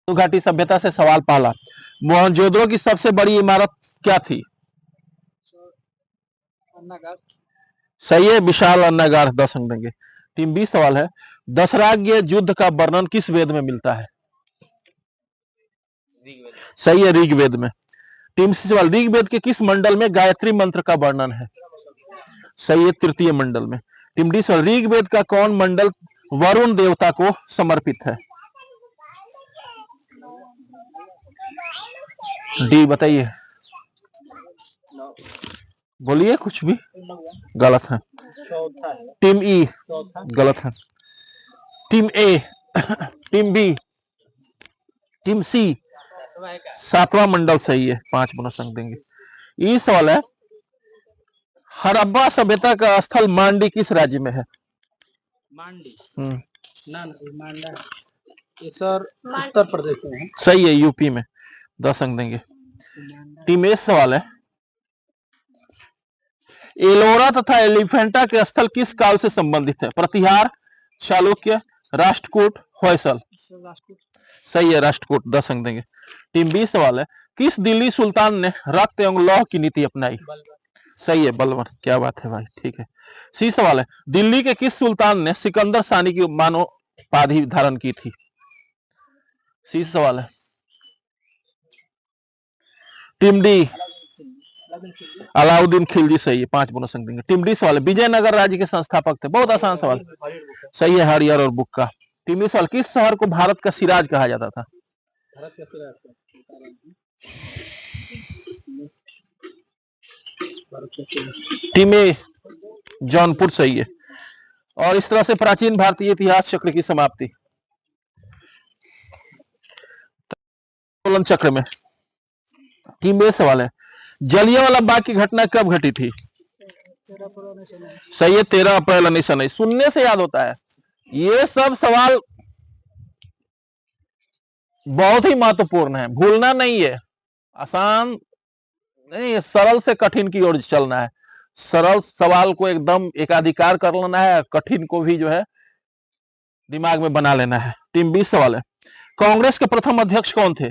घाटी सभ्यता से सवाल पहला, मोहनजोदड़ो की सबसे बड़ी इमारत क्या थी? सही है, विशाल अन्नागार। 10 अंक देंगे। टीम बी सवाल है, दशराज्य युद्ध का वर्णन किस वेद में मिलता है? सही है, ऋग्वेद में। टीम सी सवाल, ऋग्वेद के किस मंडल में गायत्री मंत्र का वर्णन है? सही है, तृतीय मंडल में। टीम डी सवाल, ऋग्वेद का कौन मंडल वरुण देवता को समर्पित है? डी बताइए, बोलिए कुछ भी। गलत है। टीम ई गलत है। टीम ए, टीम बी, टीम सी, 7वां मंडल सही है। 5 बोनस अंक देंगे। ये सवाल है, हड़प्पा सभ्यता का स्थल मांडी किस राज्य में है? मांडी ना मांडा ये सर उत्तर प्रदेश में है। सही है, यूपी में। 10 अंक देंगे। टीम ए सवाल है, एलोरा तथा एलिफेंटा के स्थल किस काल से संबंधित है? प्रतिहार, चालुक्य, राष्ट्रकूट, होयसल। सही है, राष्ट्रकूट। 10 अंक देंगे। टीम बी सवाल है, किस दिल्ली सुल्तान ने रक्त एवं लौह की नीति अपनाई? सही है, बलवन। क्या बात है भाई, ठीक है। सी सवाल है, दिल्ली के किस सुल्तान ने सिकंदर सानी की मानोपाधि धारण की थी? सी सवाल है। Team D, Alauddin Khilji. सही है, 5 बोनस अंक देंगे। टीम डी सवाल है, विजयनगर राज्य के संस्थापक थे? बहुत आसान सवाल। सही है, हरियर और बुक्का। टीम डी सवाल, किस शहर को भारत का सिराज कहा जाता था? टीम ए, जौनपुर। सही है। और इस तरह से प्राचीन भारतीय इतिहास चक्र की समाप्ति। आंदोलन चक्र में टीम ए सवाल है, जलियांवाला बाग की घटना कब घटी थी? सही है, 13 अप्रैल 1919। सुनने से याद होता है, ये सब सवाल बहुत ही महत्वपूर्ण है, भूलना नहीं है। आसान नहीं, सरल से कठिन की ओर चलना है। सरल सवाल को एकदम एकाधिकार कर लेना है, कठिन को भी जो है दिमाग में बना लेना है। टीम 20 सवाल है, कांग्रेस के प्रथम अध्यक्ष कौन थे?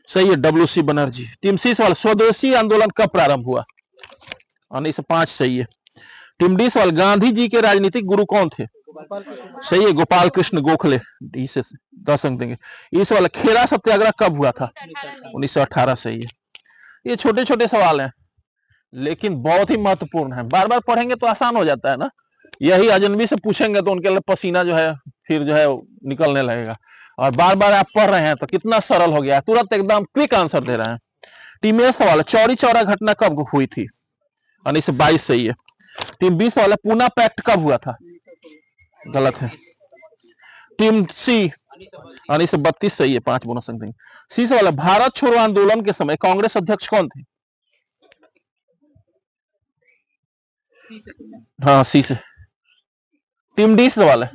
सही है, डब्ल्यू.सी. बनर्जी। टीम सी सवाल, स्वदेशी आंदोलन कब प्रारंभ हुआ? 1905। सही है। टीम डी सवाल, गांधी जी के राजनीतिक गुरु कौन थे? सही है, गोपाल कृष्ण गोखले। डी से 10 अंक देंगे। ये सवाल, खेरा सत्याग्रह कब हुआ था? 1918। सही है। ये छोटे छोटे सवाल हैं, लेकिन बहुत ही महत्वपूर्ण है। बार बार पढ़ेंगे तो आसान हो जाता है ना। यही अजनबी से पूछेंगे तो उनके लिए पसीना जो है फिर जो है निकलने लगेगा। और बार बार आप पढ़ रहे हैं तो कितना सरल हो गया है, तुरंत एकदम क्विक आंसर दे रहे हैं। टीम ए सवाल, चौरी चौरा घटना कब हुई थी? 1922। सही है। टीम बी सवाल, पूना पैक्ट कब हुआ था? गलत है। टीम सी, 1932। सही है, 5 बोनस अंक देंगे। सी सवाल, भारत छोड़ो आंदोलन के समय कांग्रेस अध्यक्ष कौन थे? हाँ, सी से। टीम डी सवाल है,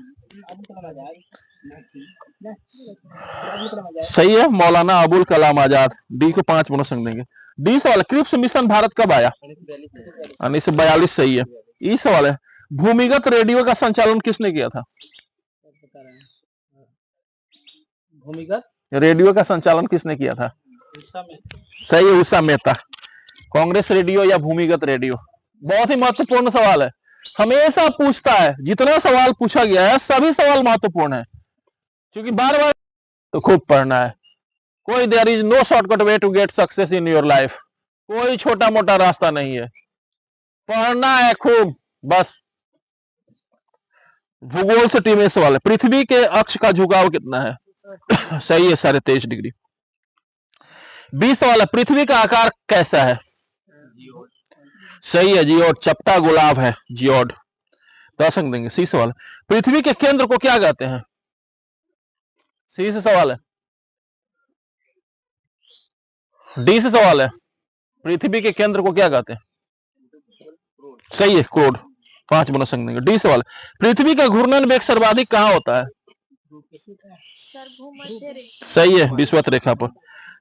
सही है, मौलाना अबुल कलाम आजाद। डी को 5 बोनस अंक देंगे। डी सवाल, क्रिप्स मिशन भारत कब आया? 1942। सही है। ई सवाल है, भूमिगत रेडियो का संचालन किसने किया था? भूमिगत रेडियो का संचालन किसने किया था? सही है, उषा मेहता। कांग्रेस रेडियो या भूमिगत रेडियो? बहुत ही महत्वपूर्ण सवाल है, हमेशा पूछता है। जितना सवाल पूछा गया है सभी सवाल महत्वपूर्ण है, क्योंकि बार बार तो खूब पढ़ना है। कोई there is no shortcut way to get success in your life. कोई छोटा मोटा रास्ता नहीं है, पढ़ना है खूब बस। भूगोल से टीम ए सवाल है, पृथ्वी के अक्ष का झुकाव कितना है? सही है, 23.5 डिग्री। 20 सवाल है, पृथ्वी का आकार कैसा है? सही है, जियोड। चपटा गुलाब है जियोड। 10 अंक देंगे। सी सवाल, पृथ्वी के केंद्र को क्या कहते हैं? सी से सवाल है। डी से सवाल है, पृथ्वी के केंद्र को क्या कहते हैं? सही है, क्रोड। 5 बोनस अंक देंगे। डी सवाल, पृथ्वी का घूर्णन वेग सर्वाधिक कहां होता है? सही है, विषुवत रेखा पर।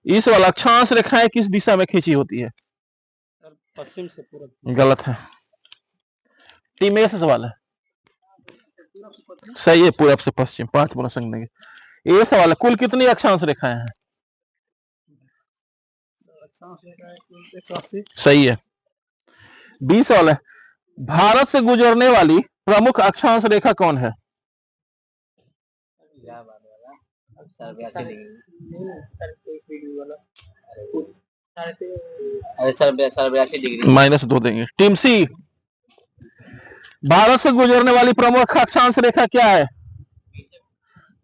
इस वाला, अक्षांश रेखाएं किस दिशा में खींची होती है? पश्चिम से पूरब। गलत है। टीम ए से सवाल है। सही है, पूरब से पश्चिम। 5 बोनस अंक देंगे। ये सवाल है, कुल कितनी अक्षांश रेखाएं हैं? 180। सही है। 20 सवाल है, भारत से गुजरने वाली प्रमुख अक्षांश रेखा कौन है? -2 देंगे। टीम सी, भारत से गुजरने वाली प्रमुख अक्षांश रेखा क्या है?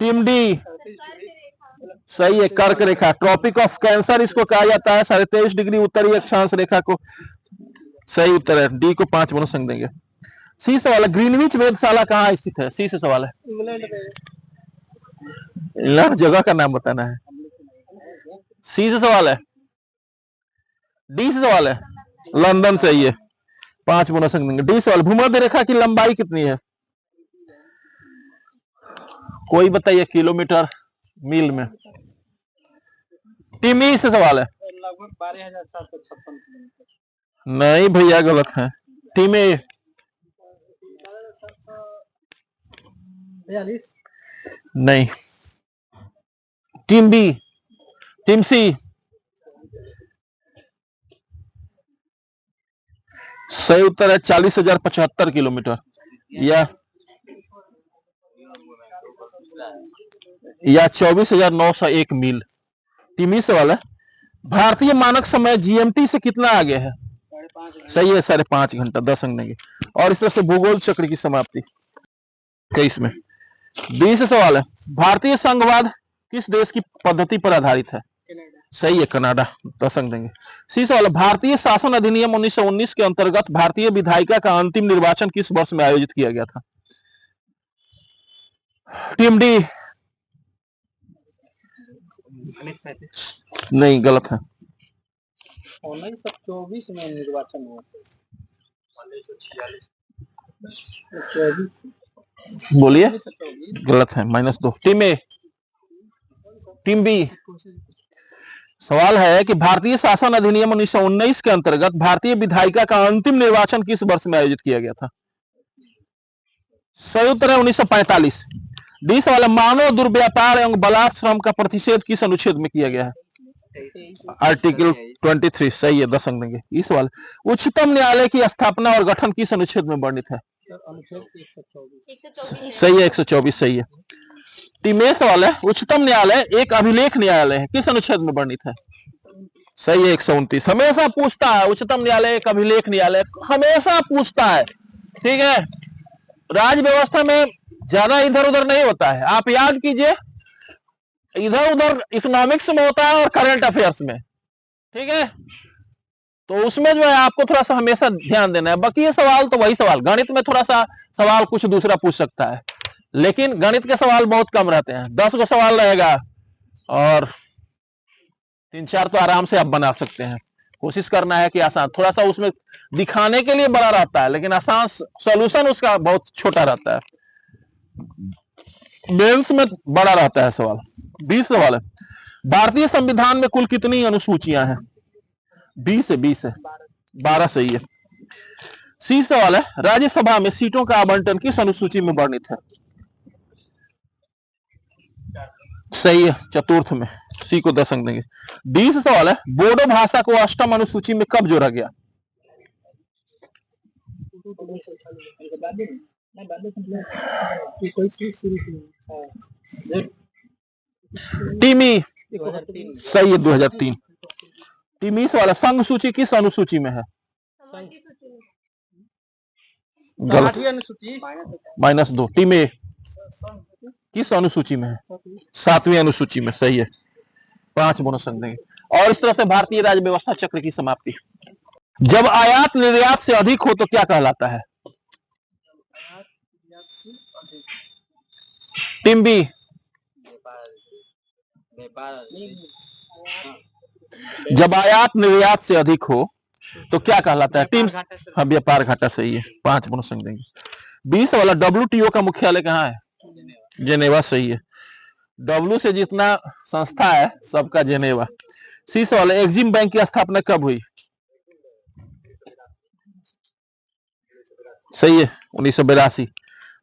टीम डी, सही है, कर्क रेखा। ट्रॉपिक ऑफ कैंसर इसको कहा जाता है। 23.5 डिग्री उत्तरी अक्षांश रेखा को। सही उत्तर है, डी को 5 बोनस अंक देंगे। सी सवाल है, ग्रीनविच वेधशाला कहाँ स्थित है? सी से सवाल है, इंग्लैंड जगह का नाम बताना है। सी से सवाल है। डी से सवाल है, लंदन। सही है, 5 बोनस अंक देंगे। डी सवाल, भूमध्य रेखा की लंबाई कितनी है? कोई बताइए, किलोमीटर, मील में। टीम ई से सवाल है, लगभग 12,756 किलोमीटर। नहीं भैया, गलत है। टीम ए, 42। नहीं। टीम बी, टीम सी, सही उत्तर है 40,075 किलोमीटर या 24,901 मील। टीम ई सवाल है, भारतीय मानक समय जीएमटी से कितना आगे है? सही है, 5.5 घंटा, 10 अंक देंगे। और इस तरह से भूगोल चक्र की समाप्ति 23 में। 20 सवाल है, भारतीय संघवाद किस देश की पद्धति पर आधारित है? सही है, कनाडा, 10 अंक देंगे। सी सवाल है, भारतीय शासन अधिनियम 1919 के अंतर्गत भारतीय विधायिका का अंतिम निर्वाचन किस वर्ष में आयोजित किया गया था? टीम डी, नहीं, गलत है। 1924 में निर्वाचन हुआ। बोलिए, गलत है, -2। टीम ए, टीम बी, सवाल है कि भारतीय शासन अधिनियम 1919 के अंतर्गत भारतीय विधायिका का अंतिम निर्वाचन किस वर्ष में आयोजित किया गया था? सही उत्तर है 1945। डी सवाल है, मानव दुर्व्यापार एवं बलात्श्रम का प्रतिषेध किस अनुच्छेद में किया गया है? आर्टिकल 23। सही है, 10 अंक देंगे। इस सवाल, उच्चतम न्यायालय की स्थापना और गठन किस अनुच्छेद में वर्णित है? सही है, 124। सही है। टीम ए सवाल है, उच्चतम न्यायालय एक अभिलेख न्यायालय है, किस अनुच्छेद में वर्णित है? सही है, 129। हमेशा पूछता है, उच्चतम न्यायालय एक अभिलेख न्यायालय, हमेशा पूछता है। ठीक है, राज्य व्यवस्था में ज्यादा इधर उधर नहीं होता है। आप याद कीजिए, इधर उधर इकोनॉमिक्स में होता है और करंट अफेयर्स में। ठीक है, तो उसमें जो है आपको थोड़ा सा हमेशा ध्यान देना है। बाकी ये सवाल तो वही सवाल, गणित में थोड़ा सा सवाल कुछ दूसरा पूछ सकता है, लेकिन गणित के सवाल बहुत कम रहते हैं। 10 को सवाल रहेगा और 3-4 तो आराम से आप बना सकते हैं। कोशिश करना है कि आसान, थोड़ा सा उसमें दिखाने के लिए बड़ा रहता है, लेकिन आसान सॉल्यूशन उसका बहुत छोटा रहता है। मेंस में बड़ा रहता है सवाल। 20 सवाल है, भारतीय संविधान में कुल कितनी अनुसूचियां हैं? 20 है, 20 है, 12 सही है। सी सवाल है, राज्यसभा में सीटों का आवंटन किस अनुसूची में वर्णित है? सही है, चतुर्थ में। सी को 10 अंक देंगे। 20 सवाल है, बोडो भाषा को अष्टम अनुसूची में कब जोड़ा गया? टीमी, सही है, 2003। टीमी सवाल है, संघ सूची किस अनुसूची में है? गलत, -2। टीमे किस अनुसूची में है? 7वीं अनुसूची में। सही है, 5 बोनस अंक देंगे। और इस तरह से भारतीय राज्य व्यवस्था चक्र की समाप्ति। जब आयात निर्यात से अधिक हो तो क्या कहलाता है? टीम बी, जब आयात निर्यात से अधिक हो तो क्या कहलाता है? टीम, हाँ, व्यापार घाटा। सही है, 5 बोनस अंक देंगे। 20 वाला, WTO का मुख्यालय कहाँ है? जेनेवा। सही है, डब्ल्यू से जितना संस्था है सबका जेनेवा। सी वाला, एक्जिम बैंक की स्थापना कब हुई? सही है, 1982।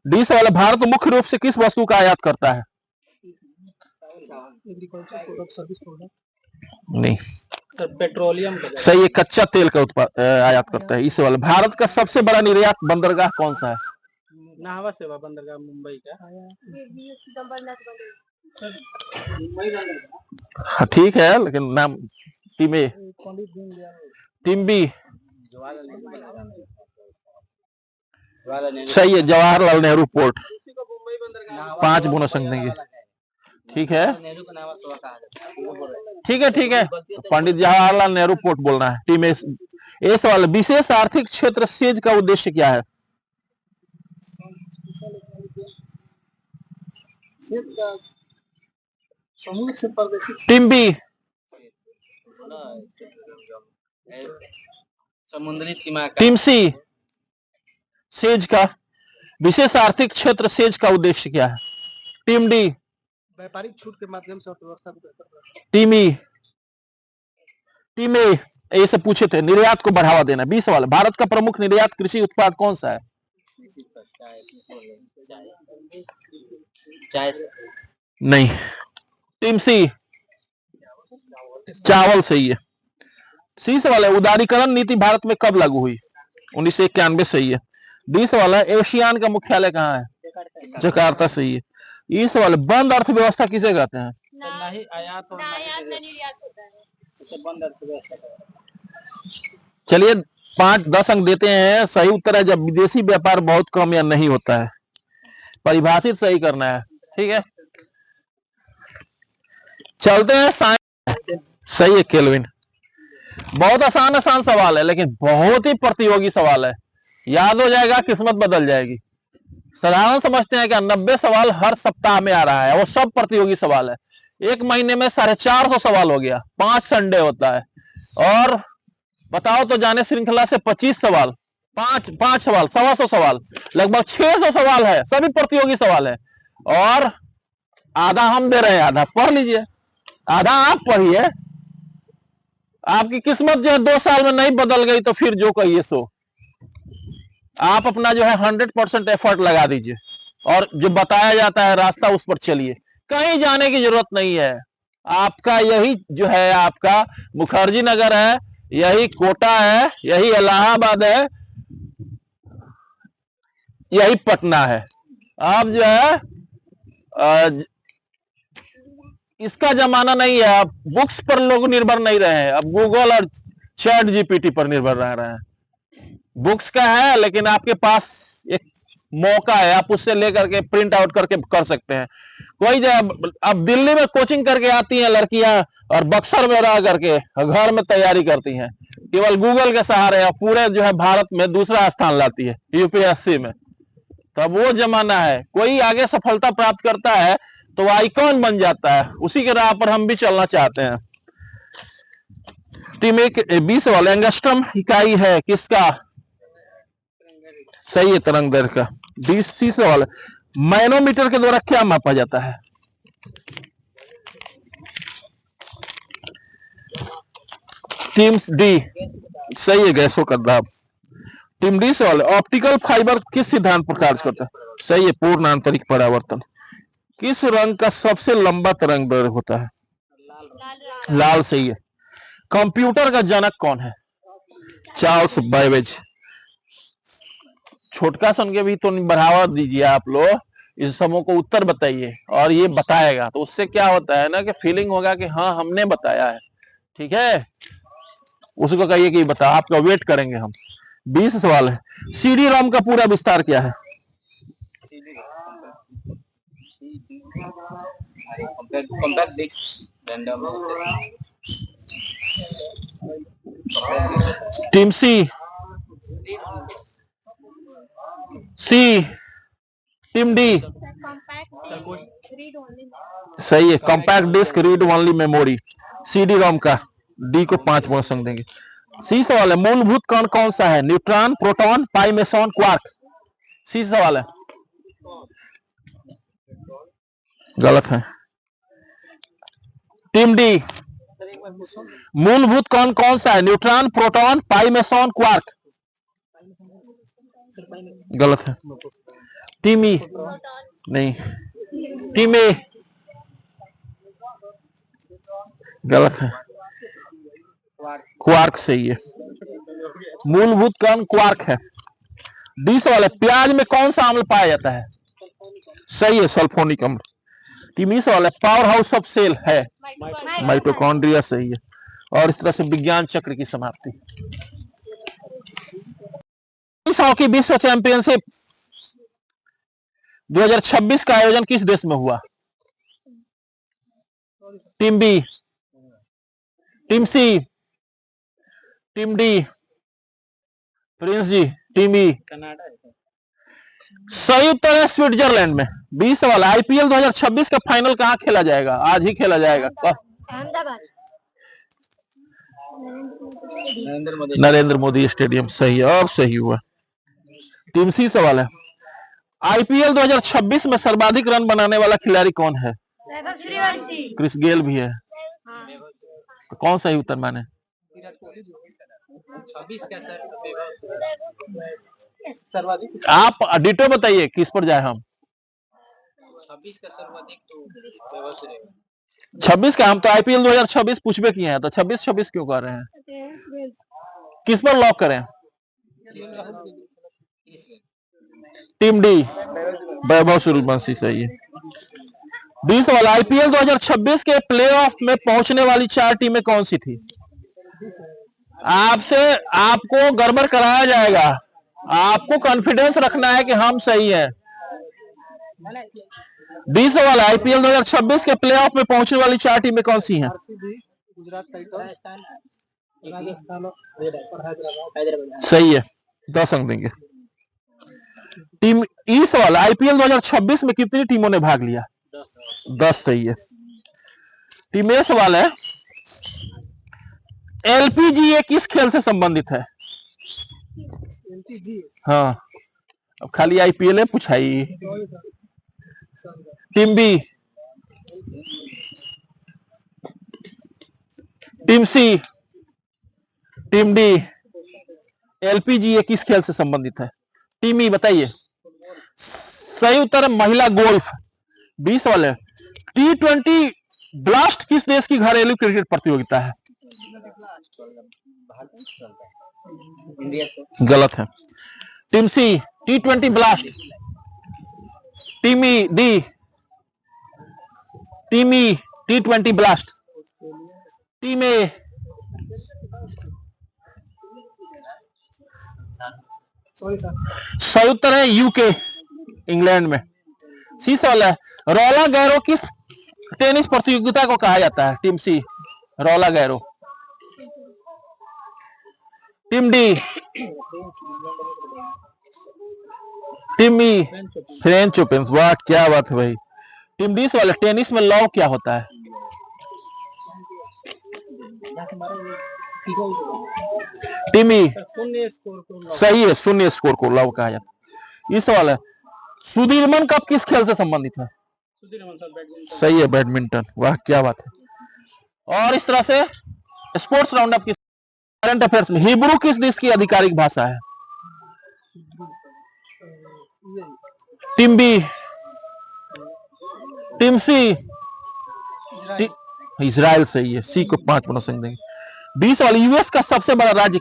डी वाला, भारत मुख्य रूप से किस वस्तु का आयात करता है? Agriculture product, service product. नहीं सर पेट्रोलियम का सही है, कच्चा तेल का आयात करता है। इस वाला भारत का सबसे बड़ा निर्यात बंदरगाह कौन सा है? नाहवा सेवा बंदरगाह मुंबई का। हाँ, ठीक है, लेकिन नाम टिमे टिम्बी सही है, जवाहरलाल नेहरू पोर्ट। 5 बोनस अंक देंगे। ठीक है, ठीक है, ठीक है, पंडित जवाहरलाल नेहरू पोर्ट बोलना है। टीम ए सवाल, विशेष आर्थिक क्षेत्र सेज का उद्देश्य क्या है? टीम बी समुद्री सीमा का। टीम सी सेज का विशेष आर्थिक क्षेत्र सेज का उद्देश्य क्या है? टीम डी व्यापारिक छूट के माध्यम से अर्थव्यवस्था को बेहतर बनाना। टीम ए से पूछे थे, निर्यात को बढ़ावा देना। 20 सवाल, भारत का प्रमुख निर्यात कृषि उत्पाद कौन सा है? चाय नहीं। टीम सी चावल सही है। सी सवाल है, उदारीकरण नीति भारत में कब लागू हुई? 1991 सही है। 20 सवाल है, एशियान का मुख्यालय कहाँ है? जकार्ता सही है। ये सवाल, बंद अर्थव्यवस्था किसे कहते हैं? नहीं आयात और निर्यात होता है, बंद अर्थव्यवस्था। चलिए 5-10 अंक देते हैं। सही उत्तर है जब विदेशी व्यापार बहुत कम या नहीं होता है। परिभाषित सही करना है, ठीक है। चलते हैं साइंस। सही है केल्विन। बहुत आसान सवाल है, लेकिन बहुत ही प्रतियोगी सवाल है। याद हो जाएगा, किस्मत बदल जाएगी। साधारण समझते हैं क्या 90 सवाल हर सप्ताह में आ रहा है, वो सब प्रतियोगी सवाल है। एक महीने में 450 सवाल हो गया। 5 संडे होता है, और बताओ तो जाने श्रृंखला से 25 सवाल, 5 सवाल, 125 सवाल, लगभग 600 सवाल है। सभी प्रतियोगी सवाल है, और आधा हम दे रहे हैं, आधा पढ़ लीजिए, आधा आप पढ़िए। आपकी किस्मत जो है 2 साल में नहीं बदल गई तो फिर जो कहिए सो। आप अपना जो है 100% एफर्ट लगा दीजिए, और जो बताया जाता है रास्ता उस पर चलिए। कहीं जाने की जरूरत नहीं है। आपका यही जो है, आपका मुखर्जी नगर है, यही कोटा है, यही इलाहाबाद है, यही पटना है। आप जो है इसका जमाना नहीं है। अब बुक्स पर लोग निर्भर नहीं रहे हैं, अब गूगल और चैट जीपीटी पर निर्भर रह रहे हैं। बुक्स का है, लेकिन आपके पास एक मौका है, आप उससे लेकर के प्रिंट आउट करके कर सकते हैं। कोई अब दिल्ली में कोचिंग करके आती हैं लड़कियां, और बक्सर में रह करके घर में तैयारी करती हैं, केवल गूगल के सहारे, और पूरे जो है भारत में दूसरा स्थान लाती है यूपीएससी में। तब वो जमाना है, कोई आगे सफलता प्राप्त करता है तो आइकॉन बन जाता है। उसी के राह पर हम भी चलना चाहते हैं। टीम एक 20 वाले, एंगस्ट्रम इकाई है किसका? सही है, तरंग दैर्घ्य का। 20 वाला, मैनोमीटर के द्वारा क्या मापा जाता है? टीम डी सही है, गैसों का दाब। टीम डी से वाले, ऑप्टिकल फाइबर किस सिद्धांत पर कार्य करता है? सही है, पूर्ण आंतरिक परावर्तन। किस रंग का सबसे लंबा तरंग दैर्घ्य होता है? लाल सही है। कंप्यूटर का जनक कौन है? Charles Babbage. छोटका सन के भी तो बढ़ावा दीजिए आप लोग, इस समूह को उत्तर बताइए, और ये बताएगा तो उससे क्या होता है ना कि फीलिंग होगा कि हाँ हमने बताया है। ठीक है, उसको कहिए कि बता, आपका वेट करेंगे हम। 20 सवाल है, सीडी रोम का पूरा विस्तार क्या है? Compact disc random team C team D सही है, compact disc read only memory, CD ROM का। डी को 5 बोनस अंक देंगे। सी सवाल है, मूलभूत कण कौन सा है? न्यूट्रॉन, प्रोटॉन, पाई मेसॉन, क्वार्क। सी सवाल है, गलत है। टीम डी, मूलभूत कण कौन सा है? न्यूट्रॉन, प्रोटॉन, पाई मेसॉन, क्वार्क। गलत है। टीम ई नहीं, टीम ए गलत है, क्वार्क सही है। मूलभूत कण क्वार्क है। 20 सवाल है, प्याज में कौन सा अम्ल पाया जाता है? सही है, सल्फोनिक अम्ल। 30 सवाल है, पावर हाउस ऑफ सेल है? माइटोकॉन्ड्रिया सही है। और इस तरह से विज्ञान चक्र की समाप्ति। हॉकी विश्व चैंपियनशिप 2026 का आयोजन किस देश में हुआ? Team B, team C, team D, Prince जी, टीम ई। कनाडा है। सही उत्तर है स्विट्जरलैंड में। 20 सवाल, आईपीएल 2026 का फाइनल कहां खेला जाएगा? आज ही खेला जाएगा। अहमदाबाद, नरेंद्र मोदी स्टेडियम सही है, अब सही हुआ। टीम सी सवाल है, आईपीएल 2026 में सर्वाधिक रन बनाने वाला खिलाड़ी कौन है? वैभव सूर्यवंशी। क्रिस गेल भी है। हाँ। तो कौन सही उत्तर माने? 26 क्या सर्वाधिक? आप डिटो बताइए किस पर जाए हम। 26 का सर्वाधिक तो वैभव सूर्यवंशी। 26 का हम तो आईपीएल 2026 पूछबे किए हैं, तो 26 क्यों कर रहे हैं? किस पर लॉक करें? टीम डी, वैभव सूर्यवंशी सही है। 20 वाला, आईपीएल 2026 के प्लेऑफ में पहुंचने वाली 4 टीमें कौन सी थी? आपको गड़बड़ कराया जाएगा। आपको कॉन्फिडेंस रखना है कि हम सही हैं। 20 वाला, आईपीएल 2026 के प्लेऑफ में पहुंचने वाली 4 टीमें कौन सी हैं? गुजरात टाइटंस, राजस्थान और हैदराबाद। सही है, 10 अंक देंगे। टीम ई सवाल, आईपीएल 2026 में कितनी टीमों ने भाग लिया? 10 सही है। टीम ए सवाल है, एलपीजीए किस खेल से संबंधित है? हाँ, अब खाली IPL पूछाई। Team B, team C, team D, LPGA किस खेल से संबंधित है? टीम ई बताइए। सही उत्तर है महिला गोल्फ। 20 वाले, T20 ब्लास्ट किस देश की घरेलू क्रिकेट प्रतियोगिता है? गलत है। Team C, T20 blast. Team E D, team E T20 blast. Team A, सही उत्तर है यूके, इंग्लैंड में। सी सवाल है, रोला गैरो किस टेनिस प्रतियोगिता को कहा जाता है? टीम सी, रोला गैरो। टीम डी, टीम ई, फ्रेंच ओपन। वाह क्या बात है भाई। टीम डी सवाल है, टेनिस में लॉ क्या होता है? टीम ई, सही है, शून्य स्कोर को लॉ कहा जाता है। इस सवाल है, सुदीर्मन कप किस खेल से संबंधित है? सही है, बैडमिंटन। वाह क्या बात है। और इस तरह से स्पोर्ट्स राउंड अप की करंट अफेयर्स में हिब्रू किस देश की आधिकारिक भाषा है? टीम बी, टीम सी, इजराइल सही है। सी को 5 बोनस अंक देंगे। 20 वाली, यूएस का सबसे बड़ा राज्य